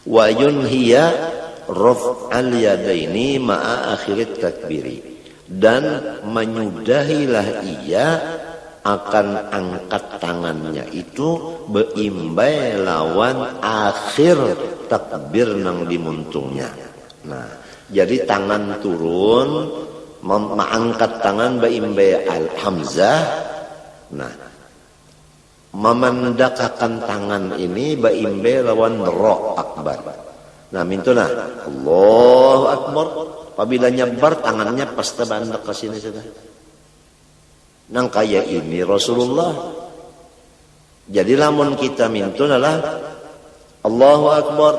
Wa yunhiya raf'al yadaini ma'a akhirit takbiri, dan menyudahilah ia akan angkat tangannya itu beimbai lawan akhir takbir nang dimuntungnya. Nah, jadi tangan turun, mengangkat tangan beimbai al-hamzah. Nah, memandakakan tangan ini beimbai lawan ro akbar. Nah, mintuna Allahu akbar. Apabila nyebar tangannya pasti bandak ke sini sudah. Nang kaya ini Rasulullah. Jadi lamun kita mintuna lah Allahu akbar,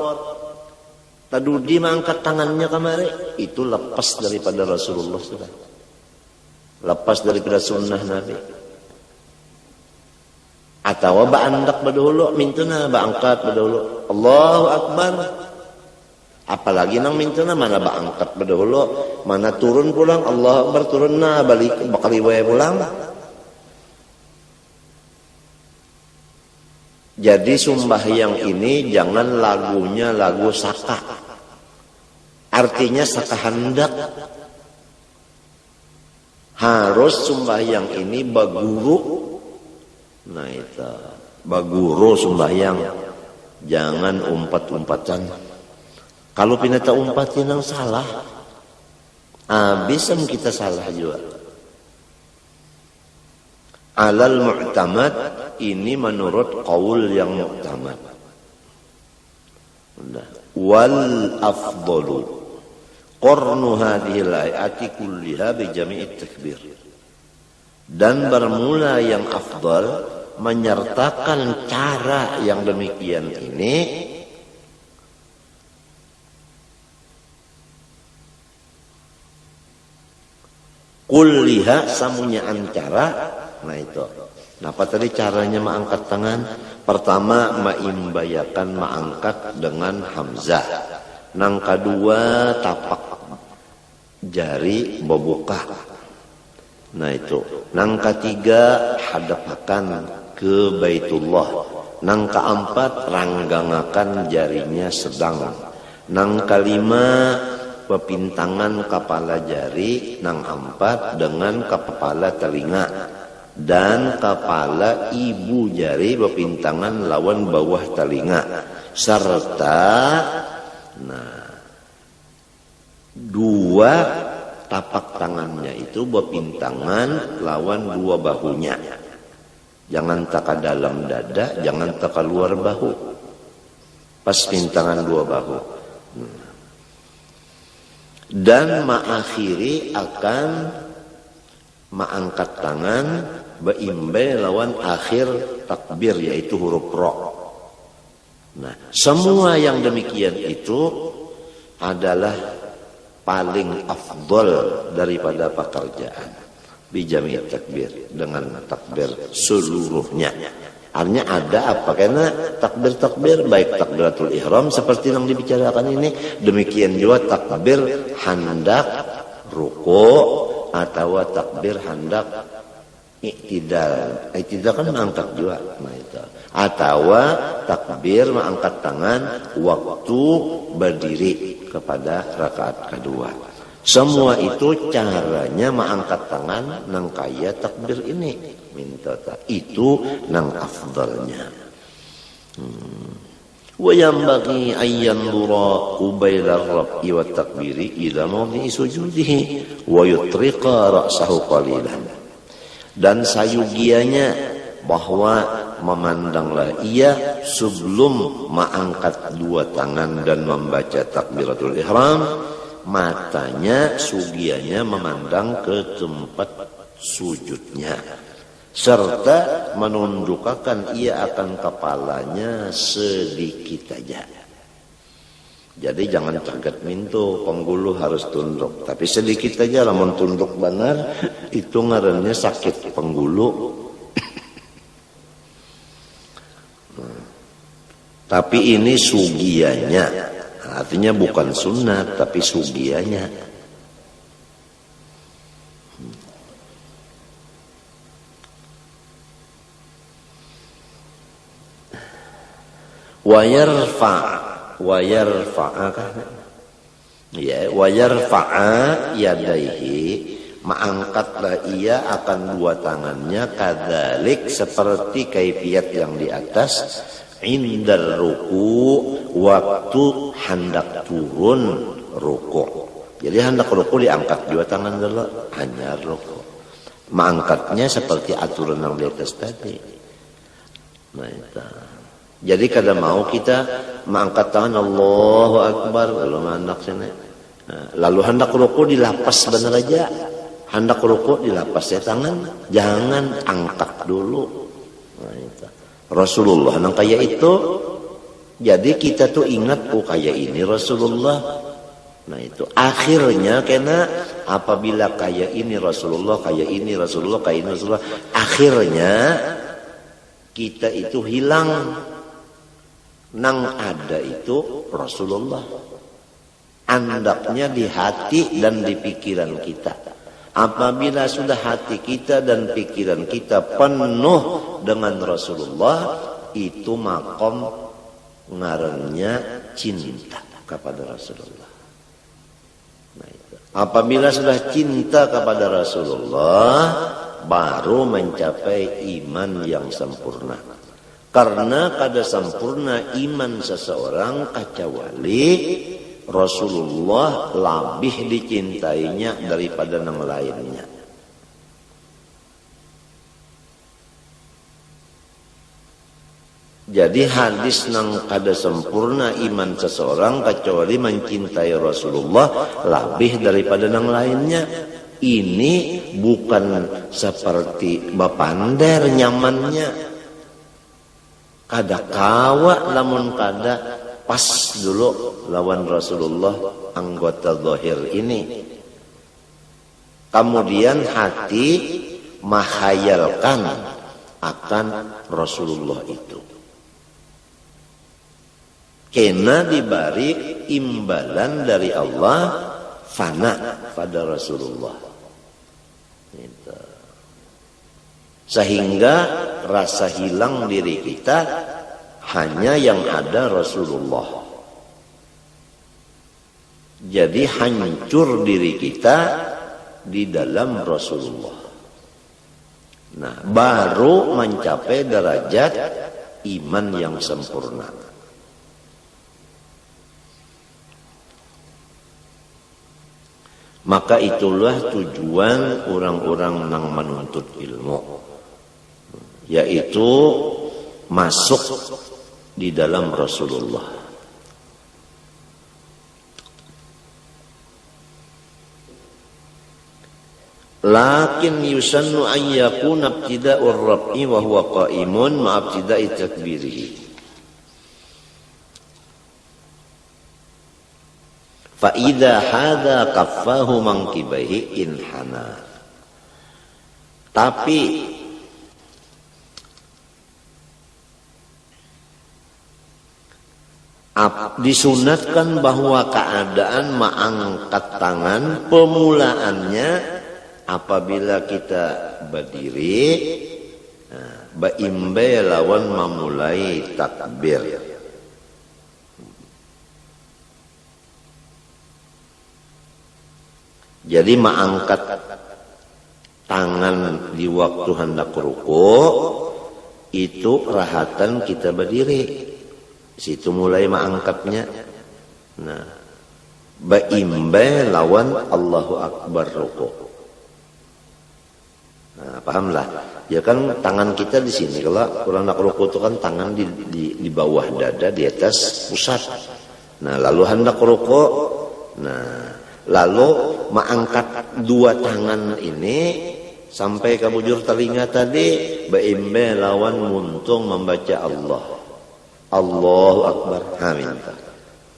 tadudi mengangkat tangannya kemari, itu lepas daripada Rasulullah sudah. Lepas daripada sunnah Nabi. Atau ba'andak badahulu mintuna ba'angkat badahulu Allahu akbar. Apalagi nang mintuna mana ba'angkat badahulu, mana turun pulang Allahu akbar, turun na balik bakal iwe pulang. Jadi sembahyang ini jangan lagunya lagu saka. Artinya saka hendak. Harus sembahyang ini baguru. Nah itu baguru sembahyang. Jangan umpat-umpatan. Kalau pinata umpatin yang salah, bisa kita salah juga. Alal mu'tamad, ini menurut qaul yang mu'tamad. Wal afdalu qarnu hadhil ayati kulliha bi jami'it takbir. Dan bermula yang afdal menyertakan cara yang demikian ini kulliha samunya antara. Nah itu. Nah apa tadi caranya mengangkat tangan? Pertama maimbayakan mengangkat dengan hamzah. Nang kedua tapak jari membuka. Nah itu. Nang ketiga hadapakan ke Baitullah. Nang keempat ranggangakan jarinya sedang. Nang kelima pepintangan kepala jari. Nang empat dengan kepala telinga. Dan kepala ibu jari pepintangan lawan bawah telinga. Serta dua tapak tangannya itu berpintangan lawan dua bahunya. Jangan taka dalam dada, jangan taka luar bahu. Pas pintangan dua bahu. Dan mengakhiri akan mengangkat tangan beimbai lawan akhir takbir, yaitu huruf ro. Nah, semua yang demikian itu adalah paling afdal daripada pekerjaan bijami takbir, dengan takbir seluruhnya. Artinya ada apa? Karena takbir-takbir baik takbiratul ihram seperti yang dibicarakan ini, demikian juga takbir hendak ruku atau takbir hendak iktidal. Iktidal kan mengangkat juga. Nah itu. Atau takbir mengangkat tangan waktu berdiri kepada rakaat kedua. Semua itu caranya mengangkat tangan nang kaya takbir ini. Minta itu nang afdalnya. Wa yanbaghi an yanzura qabaila ar-raf'i wa takbiri ila mawdi'i sujudihi wa yutriqa ra'sahu qalilan. Dan sayugianya bahwa memandanglah ia sebelum mengangkat dua tangan dan membaca takbiratul ihram, matanya sugianya memandang ke tempat sujudnya, serta menundukkan ia akan kepalanya sedikit saja. Jadi jangan cagat mintu, penggulu harus tunduk. Tapi sedikit aja lah, tunduk benar, itu ngarannya sakit penggulu. Tapi ini sugianya, artinya bukan sunat, tapi sugianya. Wa yarfa wa yarfa'a ya wa yarfa'a yadaihi, mengangkatlah ia akan dua tangannya, kadzalik seperti kaifiat yang di atas, indal ruku, waktu hendak turun ruku. Jadi hendak ruku diangkat dua tangan dulu, hanya ruku. Mengangkatnya seperti aturan yang di atas tadi. Nah, itu. Jadi kada mau kita mengangkat tangan Allahu Akbar lalu hendak sini. Lalu hendak ruku dilapas benar aja. Hendak ruku dilapas ya tangan, jangan angkat dulu. Nah, itu. Rasulullah nang kayak itu. Jadi kita tuh ingat kayak ini Rasulullah. Nah itu akhirnya karena apabila kayak ini Rasulullah, kayak ini Rasulullah, kayak ini Rasulullah, akhirnya kita itu hilang. Nang ada itu Rasulullah. Andaknya di hati dan di pikiran kita. Apabila sudah hati kita dan pikiran kita penuh dengan Rasulullah, itu makom ngarannya cinta kepada Rasulullah. Nah, itu. Apabila sudah cinta kepada Rasulullah, baru mencapai iman yang sempurna. Karena kada sempurna iman seseorang kecuali Rasulullah lebih dicintainya daripada yang lainnya. Jadi hadis nang kada sempurna iman seseorang kecuali mencintai Rasulullah lebih daripada yang lainnya. Ini bukan seperti bapander nyamannya. Kada kawa lamun kada pas dulu lawan Rasulullah anggota zahir ini. Kemudian hati menghayalkan akan Rasulullah itu. Kena diberi imbalan dari Allah fana pada Rasulullah. Gitu. Sehingga rasa hilang diri kita hanya yang ada Rasulullah. Jadi hancur diri kita di dalam Rasulullah. Nah, baru mencapai derajat iman yang sempurna. Maka itulah tujuan orang-orang yang menuntut ilmu, yaitu masuk di dalam Rasulullah. Lakin yusannu an yakuna ibtida'ur rab'i wa huwa qa'imun ma ibtida'i takbirihi. Fa'idha hadha kaffahu mangkibaihi inhana. Tapi disunatkan bahwa keadaan mengangkat tangan pemulaannya apabila kita berdiri, baimbe lawan memulai takbir. Jadi mengangkat tangan di waktu hendak ruku itu rahatan kita berdiri. Situ mulai mengangkatnya. Nah, baimbe lawan Allahu Akbar ruku. Nah, pahamlah. Ya kan tangan kita di sini. Kalau hendak ruku itu kan tangan di bawah dada, di atas pusat. Nah, lalu hendak ruku. Nah, lalu mengangkat dua tangan ini sampai ke bujur telinga tadi, baimbe lawan muntung membaca Allah. Allahu Akbar. Amin.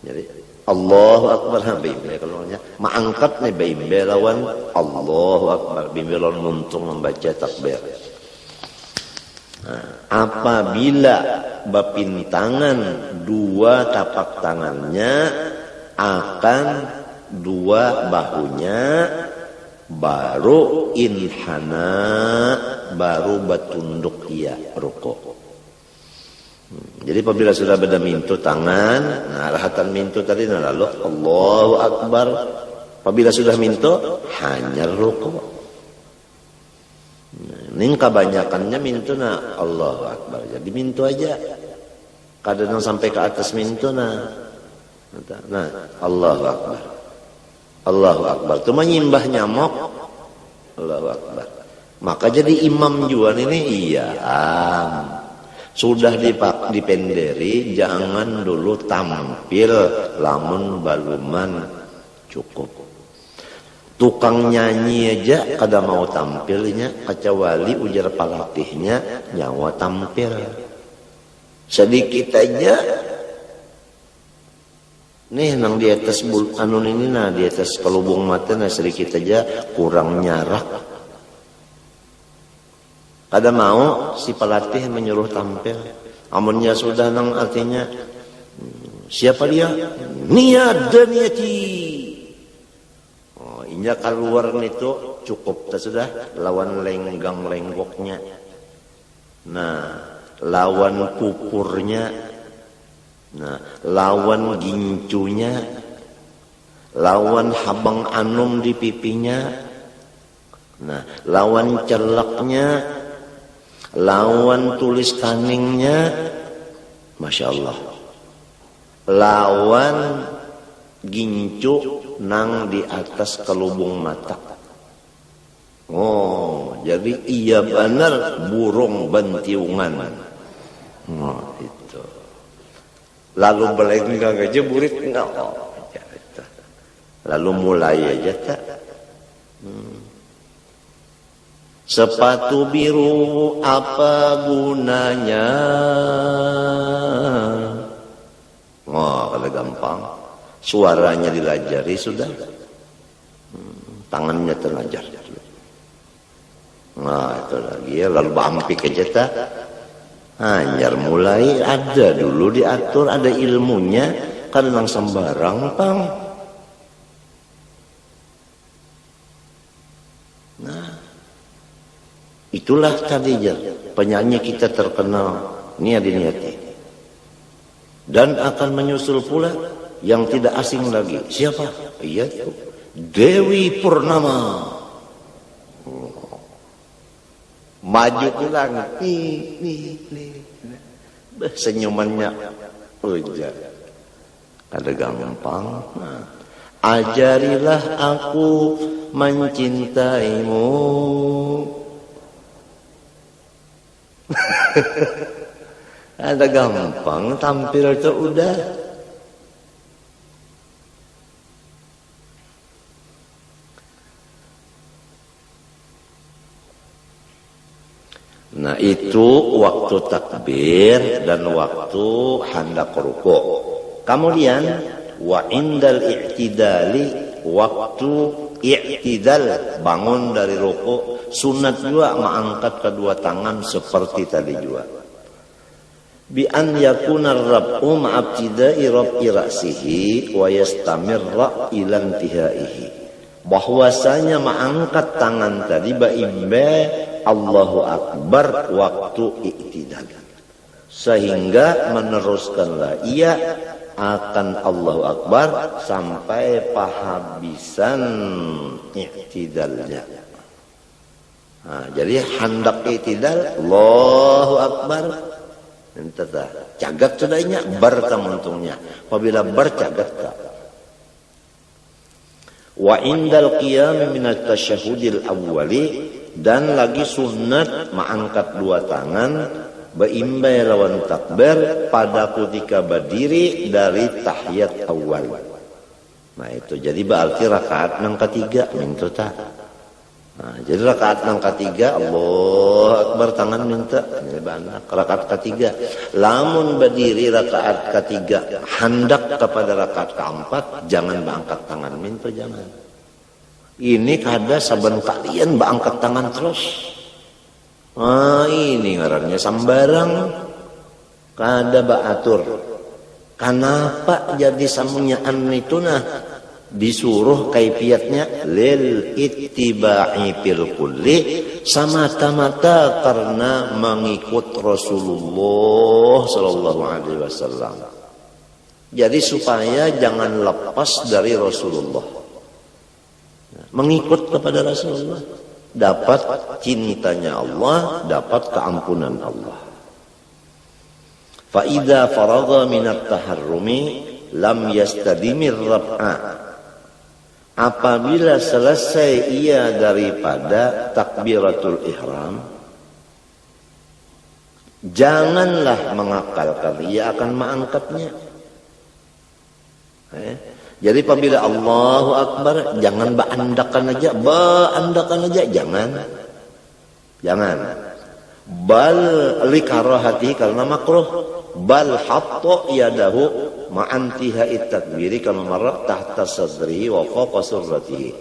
Jadi Allahu Akbar baimbe kalau mengangkat nih baimbe lawan Allahu Akbar, baimbe lawan muntung membaca takbir. Nah, apabila bapintangan dua tapak tangannya akan dua bahunya, baru inhana, baru batunduk ia ruku. Jadi apabila sudah beda mintu tangan, nah rahatan mintu tadi nah lalu Allahu Akbar. Apabila sudah mintu hanya ruku. Ning kebanyakannya mintu nah Allahu Akbar. Jadi mintu aja. Kadang sampai ke atas mintu nah Allahu Akbar. Allahu Akbar. Itu menyimbah nyamuk. Allahu Akbar. Maka jadi imam juan ini iya. Sudah dipenderi, jangan dulu tampil lamun baluman cukup. Tukang nyanyi aja kada mau tampilnya, kecuali ujar pelatihnya nyawa tampil. Sedikit aja. Nih nang di atas anun ini nah di atas kelubung mata nah sedikit aja kurang nyarak. Kada mau si pelatih menyuruh tampil. Amunnya sudah nang artinya siapa dia? Niat dan niati. Oh, inya keluar itu cukup tak sudah lawan lenggang lenggoknya. Nah, lawan pupurnya. Nah, lawan gincunya. Lawan habang anum di pipinya. Nah, lawan celaknya. Lawan tulis kaningnya, Masya Allah. Lawan gincu nang di atas kelubung mata. Oh, jadi iya benar burung bentiungan. Oh, itu. Lalu belenggang aja burit enggak. Oh, lalu mulai aja tak. Sepatu biru apa gunanya? Wah, kalau gampang. Suaranya dilajari sudah. Tangannya terlajar. Nah, itu lagi ya. Lalu bampik aja tak. Hanyar mulai ada dulu diatur, ada ilmunya. Kan nang sembarang, pang. Nah. Itulah tadinya penyanyi kita terkenal Niat Niati. Dan akan menyusul pula yang tidak asing lagi. Siapa? Iya, Dewi Purnama. Maju pulang. Senyumannya ujar. Ada gampang. Ajarilah aku mencintaimu. Ada gampang tampil itu udah. Nah itu waktu takbir dan waktu hendak ruku. Kemudian wa indal i'tidali, waktu i'tidal bangun dari ruku. Sunat juga mengangkat kedua tangan seperti tadi juga. Bi an yakuna ar-rab'u ma'abtida'i rab'i ra'sihi wa yastamirra ila intihaihi. Bahwasanya mengangkat tangan tadi baimbe Allahu Akbar waktu i'tidal. Sehingga meneruskanlah ia akan Allahu Akbar sampai pahabisan i'tidalnya. Nah, jadi hendak i'tidal Allahu Akbar entah cagat sudahnya bertamuntungnya apabila bercagat tak. Wa indal qiyam min at-tasyahhudil awwali, dan lagi sunat mengangkat dua tangan beimbai lawan takbir pada ketika berdiri dari tahiyat awal. Nah itu jadi berarti rakaat yang ketiga minta tak. Nah, jadi rakaat yang ketiga Allahu Akbar tangan minta rakaat ketiga. Lamun berdiri rakaat ketiga hendak kepada rakaat keempat jangan berangkat tangan minta, jangan. Ini kada saban kalian berangkat tangan terus. Ini ngarannya sambarang kada baatur. Kenapa jadi samunyaan itu nah disuruh kaifiatnya lil ittiba'i fil kulli, semata-mata karena mengikut Rasulullah sallallahu alaihi wasallam. Jadi supaya jangan lepas dari Rasulullah, mengikut kepada Rasulullah, dapat cintanya Allah, dapat keampunan Allah. Fa idza faragha minat taharrumi lam yastadimir rab'a. Apabila selesai ia daripada takbiratul ihram, janganlah mengakalkan, ia akan mengangkatnya. Jadi apabila Allahu Akbar, jangan baandakan aja, jangan. Bal likarahati, karena makruh. Bal hatta yadahu ma'antihai takbiri kama marra tahta sadrihi wa fawqa surratihi.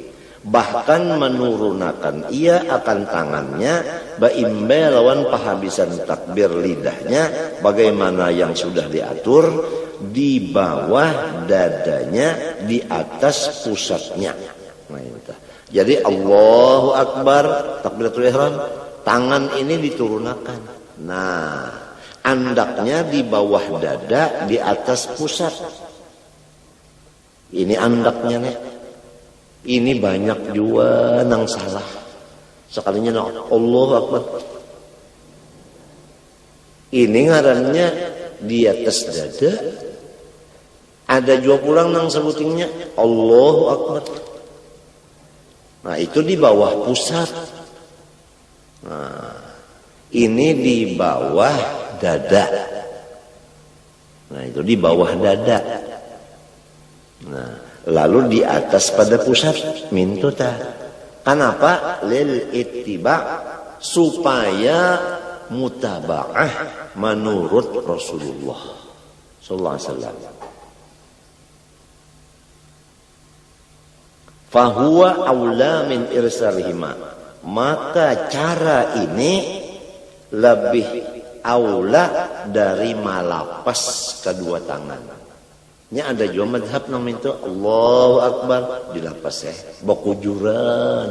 Bahkan menurunkan ia akan tangannya baimbe lawan pahabisan takbir lidahnya, bagaimana yang sudah diatur, di bawah dadanya, di atas pusatnya. Nah, itu. Jadi Allahu Akbar, takbiratul ihram, tangan ini diturunkan. Nah, andaknya di bawah dada, di atas pusat. Ini andaknya nih. Ini banyak juga nang salah. Sekalinya Allahu Akbar. Ini ngarannya di atas dada. Ada juga pulang nang sebutingnya Allahu Akbar. Nah, itu di bawah pusat. Nah, ini di bawah dada. Nah, itu di bawah dada. Nah, lalu di atas pada pusat mintuta. Kenapa? Lil ittiba, supaya mutaba'ah menurut Rasulullah sallallahu alaihi wasallam. Fahuwa aula min irsalihima, maka cara ini lebih aula dari malapas kedua tangan. Ini ada juga madhab namanya itu Allahu Akbar dilapas bakujuran.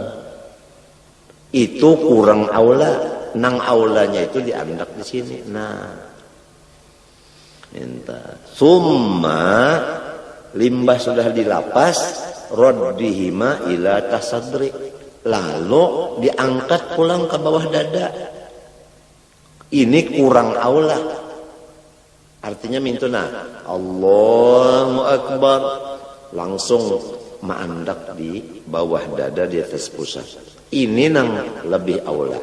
Itu kurang aula. Nang aulanya itu diandak di sini. Nah, minta. Summa limbah sudah dilapas, raddihima ila tasadri, lalu diangkat pulang ke bawah dada. Ini kurang aula. Artinya mintuna Allahu Akbar langsung maandak di bawah dada, di atas pusat. Ini nang lebih aula.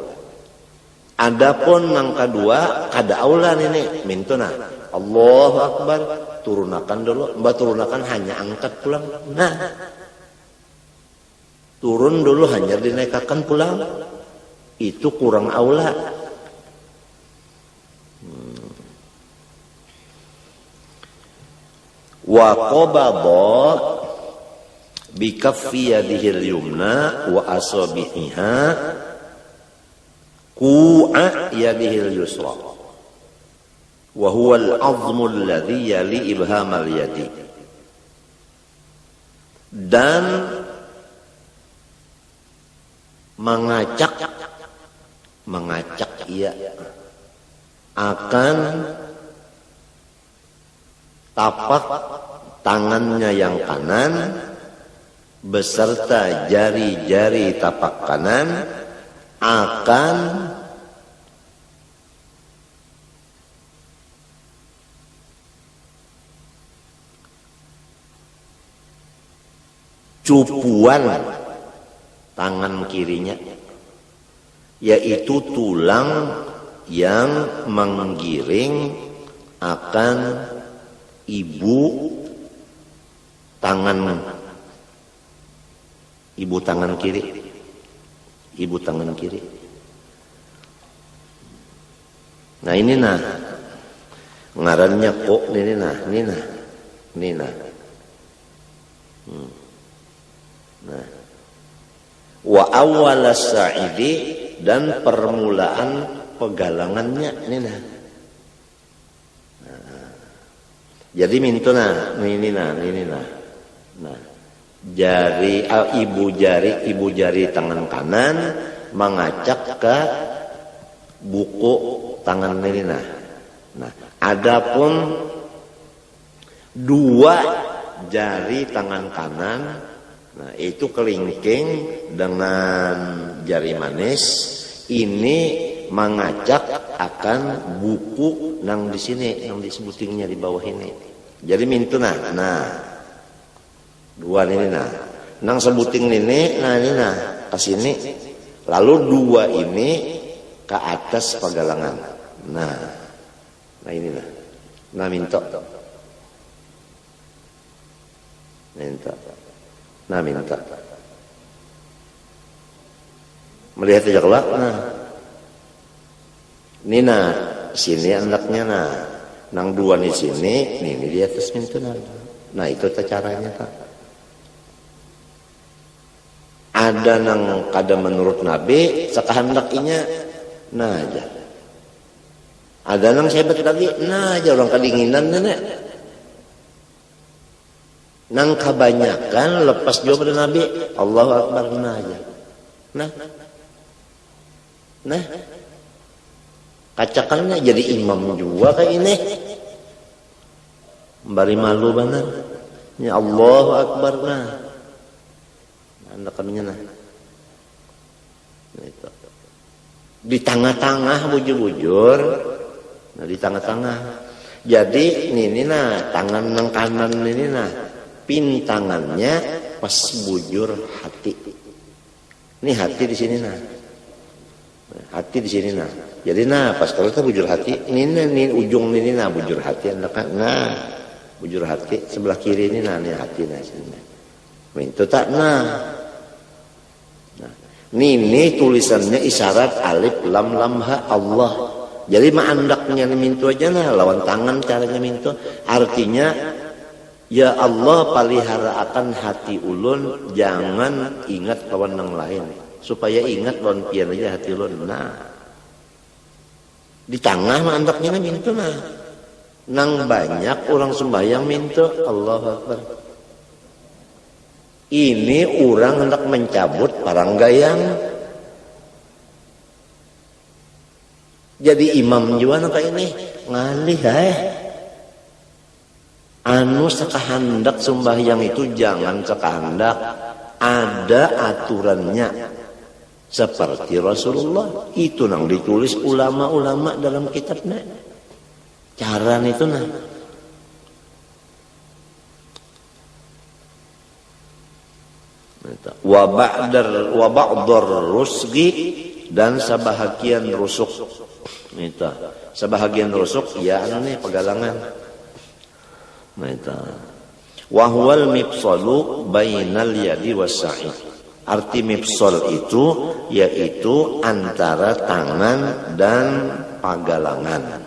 Adapun nang kedua kada aula ini mintuna Allahu Akbar turunakan dulu, mbak turunakan hanya angkat pulang. Nah, turun dulu hanya dinaikkan pulang, itu kurang aula. Wa qabada bi kaffi yadihi al-yumna wa asabiha ku'a yadihi al-yusra wa huwa al-'azmu alladhi yali ibham al-yadi. Dan mengacak ia akan tapak tangannya yang kanan beserta jari-jari tapak kanan akan cupuan tangan kirinya, yaitu tulang yang menggiring akan ibu tangan kiri. Nah, ini ngarannya kok ini nah. Nah, wa awwal as-sa'idi, dan permulaan pegalangannya ini nah. Jadi mintuna ini nah. Nah, ibu jari tangan kanan mengacak ke buku tangan ini. Nah, adapun dua jari tangan kanan, nah itu kelingking dengan jari manis ini mengacak akan buku nang di sini, yang disebutingnya di bawah ini. Jadi mintuna, nah dua ini nang sebuting ini, nah ini ke sini, lalu dua ini ke atas pagalangan. Nah ini nah minta. Melihat aja kelak. Nah, ini sini anaknya nang dua di sini, nih di atas pintu Nah itu caranya tak. Ada nang kada menurut Nabi, sekahandakinya, nah aja. Ada nang hebat lagi, nah aja orang kedinginan nenek. Nang kebanyakan lepas jawab dari Nabi, Allahu Akbar, nah aja. Nah, kacakannya jadi imam juga kayak ini. Bari malu benar. Ya Allahu Akbar, nah. Anda kaminya itu. Di tengah-tengah bujur-bujur. Nah, di tengah-tengah. Jadi ini tangan nang kanan ini pintangannya pas bujur hati. Ini hati di sini Hati di sini Jadi pas kalau kita bujur hati, ini ujung ini bujur hati bujur hati sebelah kiri ini hati sini. Itu tak ini tulisannya isyarat alif lam lam ha Allah. Jadi andaknya mintu aja lawan tangan caranya mintu. Artinya ya Allah palihara akan hati ulun, jangan ingat kawan yang lain. Supaya ingat lawan pian aja hati ulun. Di tengah andaknya mintu nang banyak orang sembahyang mintu Allahu Akbar. Ini orang hendak mencabut paranggayang. Jadi imam juga kayak ini ngalih anu sekahandak sembahyang itu jangan sekahandak, ada aturannya seperti Rasulullah itu nang ditulis ulama-ulama dalam kitabnya. Cara itu wa ba'dar rusgi dan sebahagian rusuk. Sebahagian rusuk ya pegalangan. Wa huwal mifsalu bainal yadi was-sa'i. Arti mifsal itu yaitu antara tangan dan pagalangan.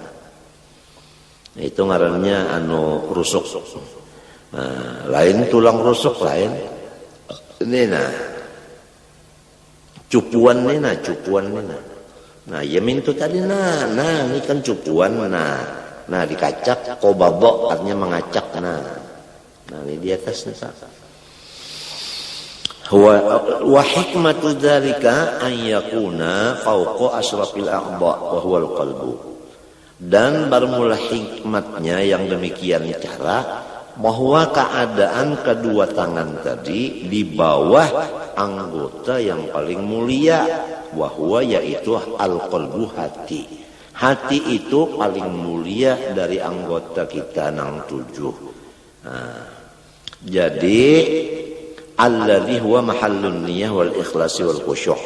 Itu ngarannya rusuk. Lain tulang rusuk lain. Ini cupuan ini ya mintu tadi ini kan cupuan dikacak kobabok artinya mengacak ini di atas wa hikmatu dzalika an yakuna fawqa asrafil a'dha wa huwal qalbu. Dan bermula hikmatnya yang demikian cara bahwa keadaan kedua tangan tadi di bawah anggota yang paling mulia, wahwa yaitu al-qalbu hati. Hati itu paling mulia dari anggota kita nang 7. Jadi alladzi huwa mahallun niyah wal ikhlasi wal khusyuk.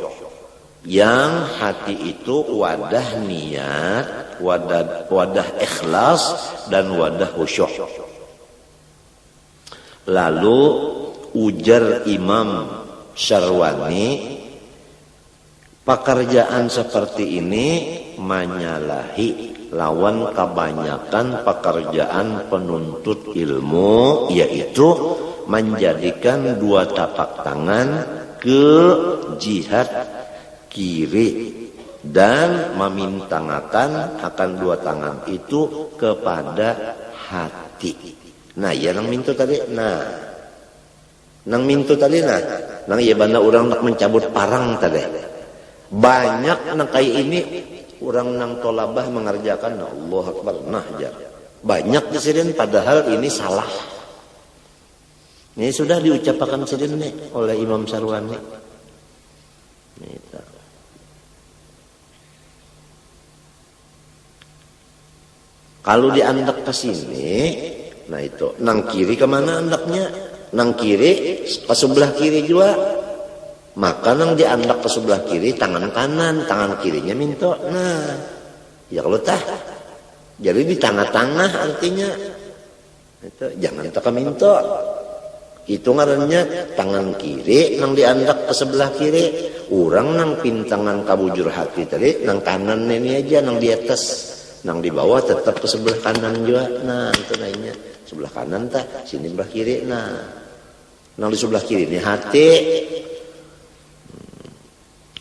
Yang hati itu wadah niat, wadah ikhlas dan wadah khusyuk. Lalu ujar Imam Syarwani, pekerjaan seperti ini menyalahi lawan kebanyakan pekerjaan penuntut ilmu, yaitu menjadikan dua tapak tangan ke jihad kiri dan memintangakan akan dua tangan itu kepada hati. Nah, yang minta tadi, Nang mintu tadi nang iya banda orang nak mencabut parang tadi. Banyak nang kayak ini orang nang tolabah mengerjakan Allah Akbar jar. Banyak disini padahal ini salah. Ini sudah diucapkan sendiri oleh Imam Sarwani. Kalau diandak ke sini, nah itu nang kiri kemana andaknya? Nang kiri ke sebelah kiri juga. Maka nang diandak ke sebelah kiri tangan kanan, tangan kirinya minto. Nah, ya kalau tah, jadi di tengah-tengah artinya. Itu jangan tak minto. Itu ngarannya tangan kiri nang diandak ke sebelah kiri. Orang nang pintangan kabujur hati tadi, nang kanan ini aja nang di atas. Nang di bawah tetap ke sebelah kanan juga. Nah, itu lainnya. Sebelah kanan tak, sini sebelah kiri. Nah, nang di sebelah kiri ini hati.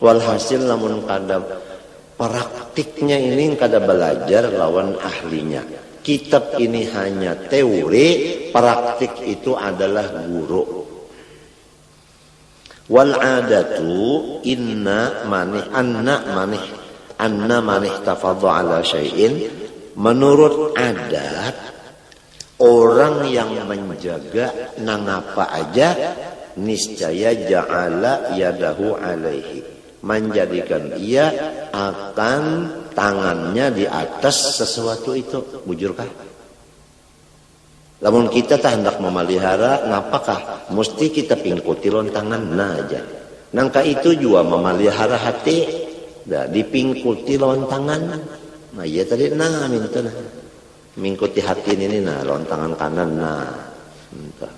Walhasil namun kada praktiknya ini kada belajar lawan ahlinya. Kitab ini hanya teori, praktik itu adalah guru. Wal adatu anna manih tafadha ala syai'in, menurut adat orang yang menjaga nang apa aja niscaya ja'ala yadahu alaihi, menjadikan ia akan tangannya di atas sesuatu itu. Bujurkah? Lamun kita tak hendak memelihara, ngapakah mesti kita pingkuti lontangan aja. Nangka itu juga memelihara hati. Dah dipingkuti lawan tangan. Nah iya tadi minta mingkuti hati ini lawan tangan kanan minta.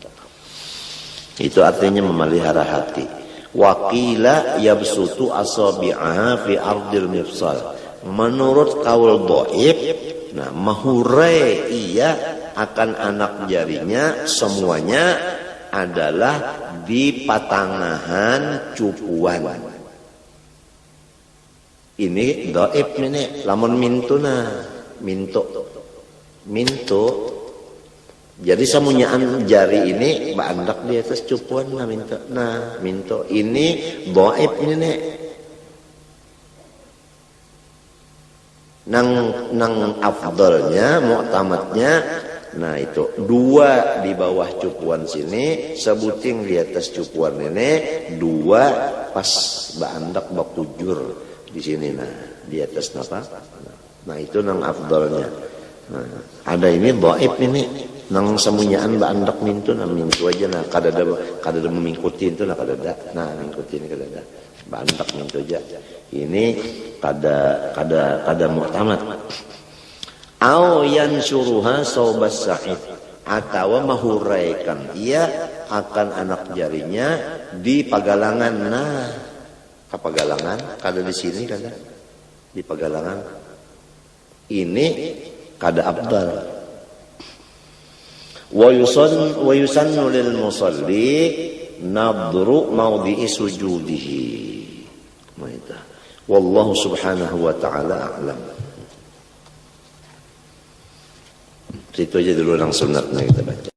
Itu artinya memelihara hati. Waqila yabsutu asabi'aha fi ardil mifsal. Menurut kaul dhaif, mahurai ia akan anak jarinya semuanya adalah di patangahan cupuan. Ini dhaif ini lamun minto. Jadi samunyaan jari ini bandak di atas cupuan minto. Ini dhaif ini nang afdalnya mu'tamadnya itu 2 di bawah cupuan sini, sebuting di atas cupuan ini, 2 pas bandak bakujur di sini di atas napa. Itu nang afdalnya. Ada ini dhaif ini nang semunyaan bandak mintu aja kada mengikuti itu kada mengikuti ini kada bandak mintu aja. Ini kada mu'tamad. Au yansuruha saubas sa'id, atau mahuraikan ia akan anak jarinya di pagalangan. Kapagalangan kada di sini kada di pagalangan. Ini kada afdal. Wa yusannu lil musalli nadru mawdi'i sujudihi. Wallahu subhanahu wa ta'ala a'lam. Itu aja dulu yang sunatnya kita baca.